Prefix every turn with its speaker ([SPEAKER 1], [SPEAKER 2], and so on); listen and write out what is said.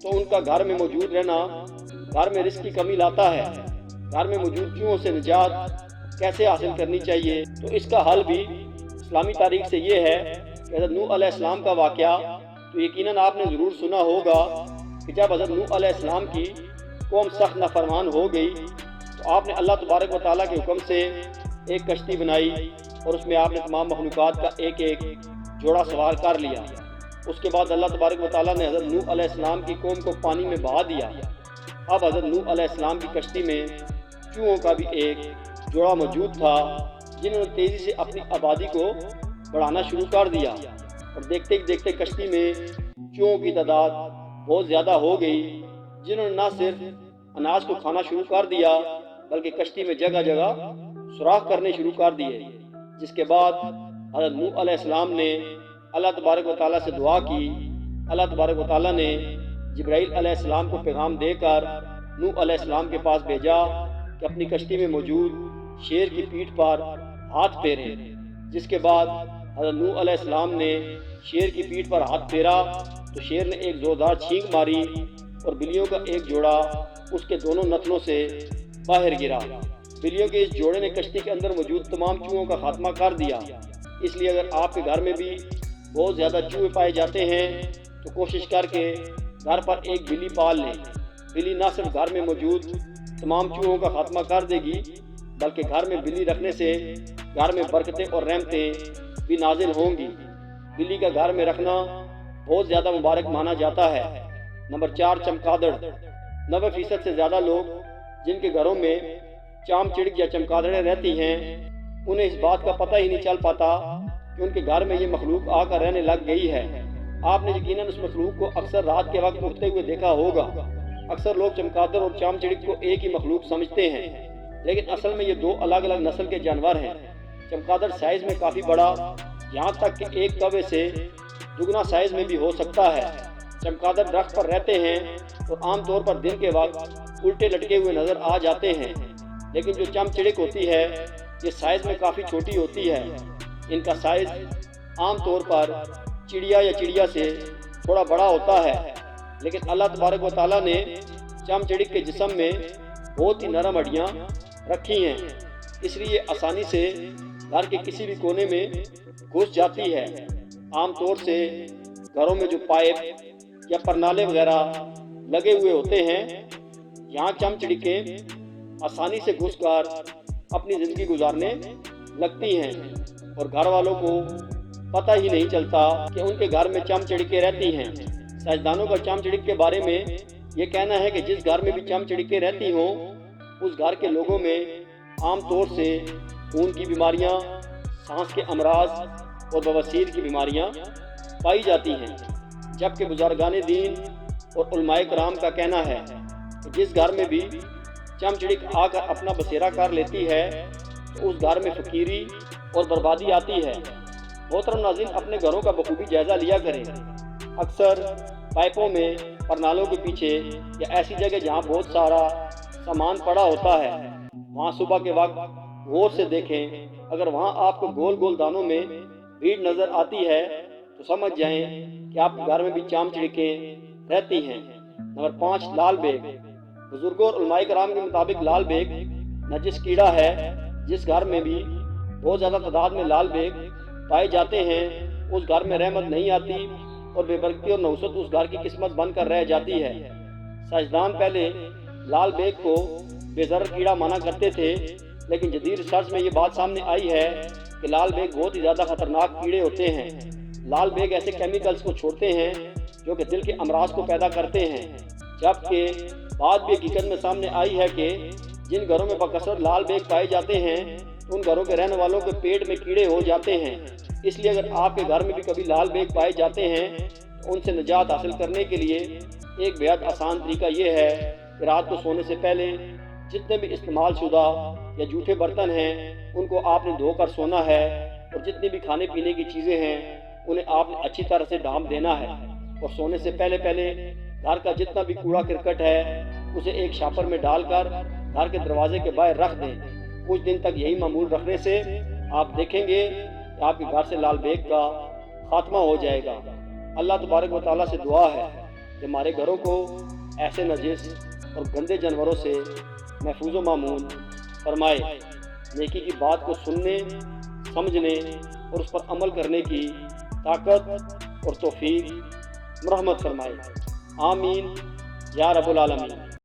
[SPEAKER 1] تو ان کا گھر میں موجود رہنا گھر میں رزق کی کمی لاتا ہے۔ گھر میں موجود چوہوں سے نجات کیسے حاصل کرنی چاہیے؟ تو اس کا حل بھی اسلامی تاریخ سے یہ ہے کہ حضرت نوح علیہ السلام کا واقعہ تو یقیناً آپ نے ضرور سنا ہوگا کہ جب حضرت نوح علیہ السلام کی قوم سخت نافرمان ہو گئی تو آپ نے اللہ تبارک و تعالیٰ کے حکم سے ایک کشتی بنائی اور اس میں آپ نے تمام مخلوقات کا ایک ایک جوڑا سوار کر لیا۔ اس کے بعد اللہ تبارک و تعالیٰ نے حضرت نوح علیہ السلام کی قوم کو پانی میں بہا دیا۔ اب حضرت نوح علیہ السلام کی کشتی میں چوہوں کا بھی ایک جوڑا موجود تھا، جنہوں نے تیزی سے اپنی آبادی کو بڑھانا شروع کر دیا اور دیکھتے دیکھتے کشتی میں چوہوں کی تعداد بہت زیادہ ہو گئی، جنہوں نے نہ صرف اناج کو کھانا شروع کر دیا بلکہ کشتی میں جگہ جگہ سوراخ کرنے شروع کر دیے، جس کے بعد حضرت نوح علیہ السلام نے اللہ تبارک و تعالیٰ سے دعا کی۔ اللہ تبارک و تعالیٰ نے جبرائیل علیہ السلام کو پیغام دے کر نوح علیہ السلام کے پاس بھیجا کہ اپنی کشتی میں موجود شیر کی پیٹھ پر ہاتھ پھیرے، جس کے بعد حضرت نوح علیہ السلام نے شیر کی پیٹھ پر ہاتھ پھیرا تو شیر نے ایک زوردار چھینک ماری اور بلیوں کا ایک جوڑا اس کے دونوں نتنوں سے باہر گرا۔ بلیوں کے اس جوڑے نے کشتی کے اندر موجود تمام چوہوں کا خاتمہ کر دیا۔ اس لیے اگر آپ کے گھر میں بھی بہت زیادہ چوہے پائے جاتے ہیں تو کوشش کر کے گھر پر ایک بلی پال لیں۔ بلی نہ صرف گھر میں موجود تمام چوہوں کا خاتمہ کر دے گی بلکہ گھر میں بلی رکھنے سے گھر میں برکتیں اور رحمتیں بھی نازل ہوں گی۔ بلی کا گھر میں رکھنا بہت زیادہ مبارک مانا جاتا ہے۔ نمبر 4، چمگادڑ۔ 90% سے زیادہ لوگ جن کے گھروں میں چام چڑک یا چمگادڑیں رہتی ہیں انہیں اس بات کا پتہ ہی نہیں چل پاتا کہ ان کے گھر میں یہ مخلوق آ کر رہنے لگ گئی ہے۔ آپ نے یقیناً اس مخلوق کو اکثر رات کے وقت اٹھتے ہوئے دیکھا ہوگا۔ اکثر لوگ چمگادڑ اور چام چڑک کو ایک ہی مخلوق سمجھتے ہیں، لیکن اصل میں یہ دو الگ الگ نسل کے جانور ہیں۔ چمگادڑ سائز میں کافی بڑا، یہاں تک کہ ایک کوے سے دگنا سائز میں بھی ہو سکتا ہے۔ چمگادڑ درخت پر رہتے ہیں اور عام طور پر دن کے وقت الٹے لٹکے ہوئے نظر آ جاتے ہیں، لیکن جو چم چڑک ہوتی ہے یہ سائز میں کافی چھوٹی ہوتی ہے۔ ان کا سائز عام طور پر چڑیا سے تھوڑا بڑا ہوتا ہے، لیکن اللہ تبارک و تعالیٰ نے چم چڑک کے جسم میں بہت ہی نرم ہڈیاں رکھی ہیں، اس لیے آسانی سے گھر کے کسی بھی کونے میں گھس جاتی ہے۔ عام طور سے گھروں میں جو پائپ یا پرنالے وغیرہ لگے ہوئے ہوتے ہیں یہاں چم چڑکیں آسانی سے گھس کر اپنی زندگی گزارنے لگتی ہیں اور گھر والوں کو پتہ ہی نہیں چلتا کہ ان کے گھر میں چم چڑکیں رہتی ہیں۔ سائنسدانوں کا چم چڑک کے بارے میں یہ کہنا ہے کہ جس گھر میں بھی چم چڑکیں رہتی ہوں اس گھر کے لوگوں میں عام طور سے خون کی بیماریاں، سانس کے امراض اور بواسیر کی بیماریاں پائی جاتی ہیں، جبکہ بزرگان دین اور علماء کرام کا کہنا ہے کہ جس گھر میں بھی چم چڑک آ کر اپنا بسیرا کر لیتی ہے تو اس گھر میں فقیری اور بربادی آتی ہے۔ محترم ناظرین، اپنے گھروں کا بخوبی جائزہ لیا کریں۔ اکثر پائپوں میں، پرنالوں کے پیچھے یا ایسی جگہ جہاں بہت سارا سامان پڑا ہوتا ہے وہاں صبح کے وقت غور سے دیکھیں۔ اگر وہاں آپ کو گول گول دانوں میں بھیڑ نظر آتی ہے تو سمجھ جائیں کہ آپ کے گھر میں بھی چام چڑکیں رہتی ہیں۔ نمبر 5، لال بیگ۔ بزرگوں اور علماء کرام کے مطابق لال بیگ نجس کیڑا ہے۔ جس گھر میں بھی بہت زیادہ تعداد میں لال بیگ پائے جاتے ہیں اس گھر میں رحمت نہیں آتی اور بے برکتی اور نحوست اس گھر کی قسمت بن کر رہ جاتی ہے۔ سائنسدان پہلے لال بیگ کو بے ضرر کیڑا مانا کرتے تھے، لیکن جدید ریسرچ میں یہ بات سامنے آئی ہے کہ لال بیگ بہت ہی زیادہ خطرناک کیڑے ہوتے ہیں۔ لال بیگ ایسے کیمیکلز کو چھوڑتے ہیں جو کہ دل کے امراض کو پیدا کرتے ہیں، جبکہ بات بھی حقیقت میں سامنے آئی ہے کہ جن گھروں میں بکثرت لال بیگ پائے جاتے ہیں ان گھروں کے رہنے والوں کے پیٹ میں کیڑے ہو جاتے ہیں۔ اس لیے اگر آپ کے گھر میں بھی کبھی لال بیگ پائے جاتے ہیں تو ان سے نجات حاصل کرنے کے لیے ایک بہت آسان طریقہ یہ ہے کہ رات کو سونے سے پہلے جتنے بھی استعمال شدہ یا جھوٹے برتن ہیں ان کو آپ نے دھو کر سونا ہے، اور جتنی بھی کھانے پینے کی چیزیں ہیں انہیں آپ نے اچھی طرح سے ڈھانپ دینا ہے، اور سونے سے پہلے گھر کا جتنا بھی کوڑا کرکٹ ہے اسے ایک شاپر میں ڈال کر گھر کے دروازے کے باہر رکھ دیں۔ کچھ دن تک یہی معمول رکھنے سے آپ دیکھیں گے کہ آپ کے گھر سے لال بیگ کا خاتمہ ہو جائے گا۔ اللہ تبارک و تعالیٰ سے دعا ہے کہ ہمارے گھروں کو ایسے نجس اور گندے جانوروں سے محفوظ و معمون فرمائے، نیکی کی بات کو سننے، سمجھنے اور اس پر عمل کرنے کی طاقت اور توفیق مرحمت فرمائے۔ آمین یا رب العالمین۔